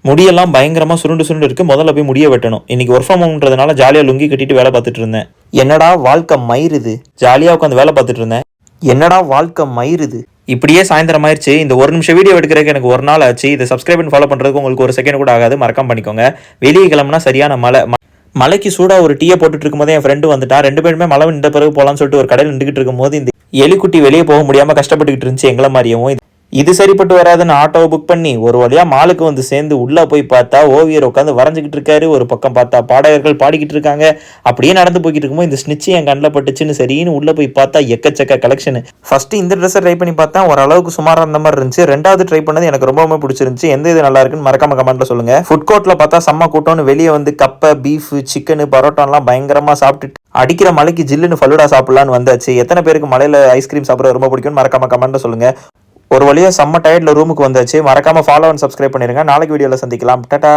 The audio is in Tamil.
முடியெல்லாம் பயங்கரமாக சுருண்டு இருக்கு. முதல்ல போய் முடிய வெட்டணும். இன்னைக்கு ஒர்க் ஃப்ரம் ஹோம்ன்றதுனால ஜாலியாக லுங்கி கட்டிட்டு வேலை பார்த்துட்டு இருந்தேன். என்னடா வாழ்க்கை மயிருது. ஜாலியாக உட்காந்து வேலை பார்த்துட்டு இருந்தேன். என்னடா வாழ்க்கை மயிருது. இப்படியே சாயந்தரம் ஆயிடுச்சு. இந்த ஒரு நிமிஷம் வீடியோ எடுக்கிறதுக்கு எனக்கு ஒரு நாள் ஆச்சு. இதை சப்ஸ்கிரைப் பண்ணி ஃபாலோ பண்ணுறதுக்கு உங்களுக்கு ஒரு செகண்ட் கூட ஆகாது. மறக்காம பண்ணிக்கோங்க. வெளியே கிளம்புனா சரியான மழை. மலைக்கு சூடாக ஒரு டீயை போட்டுட்டு இருக்கும்போது என் ஃப்ரெண்டு வந்துட்டா. 2 பேருமே மழை நின்ற பிறகு போகலான்னு சொல்லிட்டு ஒரு கடையில் நின்றுக்கிட்டு இருக்கும்போது இந்த எலிக்குட்டி வெளியே போக முடியாமல் கஷ்டப்பட்டுக்கிட்டு இருந்துச்சு எங்களை மாதிரியும். இது சரிப்பட்டு வராதுன்னு ஆட்டோவை புக் பண்ணி ஒரு வழியாக மாலுக்கு வந்து சேர்ந்து உள்ளே போய் பார்த்தா ஓவியர் உட்காந்து வரைஞ்சிக்கிட்டு இருக்காரு. ஒரு பக்கம் பார்த்தா பாடகர்கள் பாடிக்கிட்டு இருக்காங்க. அப்படியே நடந்து போய்கிட்டு இருக்கும்போது இந்த ஸ்னிட்ச் என் கண்ணில் பட்டுச்சுன்னு சரின்னு உள்ளே போய் பார்த்தா எக்கச்சக்க கலெக்ஷன். ஃபர்ஸ்ட் இந்த ட்ரெஸ்ஸை ட்ரை பண்ணி பார்த்தா ஓரளவுக்கு சுமாராக இருந்த மாதிரி இருந்துச்சு. 2வது ட்ரை பண்ணது எனக்கு ரொம்பவே பிடிச்சிருந்துச்சு. எந்த இது நல்லா இருக்குன்னு மறக்காம கமெண்ட்ல சொல்லுங்க. ஃபுட் கோர்ட்டில் பார்த்தா செம்ம கூட்டம்னு வெளியே வந்து கப்பை, பீஃப், சிக்கனு, பரோட்டான்லாம் பயங்கரமாக சாப்பிட்டுட்டு அடிக்கிற மலைக்கு ஜில்லுன்னு ஃபலூடா சாப்பிடலான்னு வந்தாச்சு. எத்தனை பேருக்கு மலையில் ஐஸ்கிரீம் சாப்பிட ரொம்ப பிடிக்கும்னு மறக்காம கமெண்ட்ல சொல்லுங்க. ஒரு வழியாக செம்ம டயர்டில் ரூமுக்கு வந்தாச்சு. மறக்காம ஃபாலோ அண்ட் சப்ஸ்கிரைப் பண்ணிருங்க. நாளைக்கு வீடியோவில் சந்திக்கலாம். டாடா.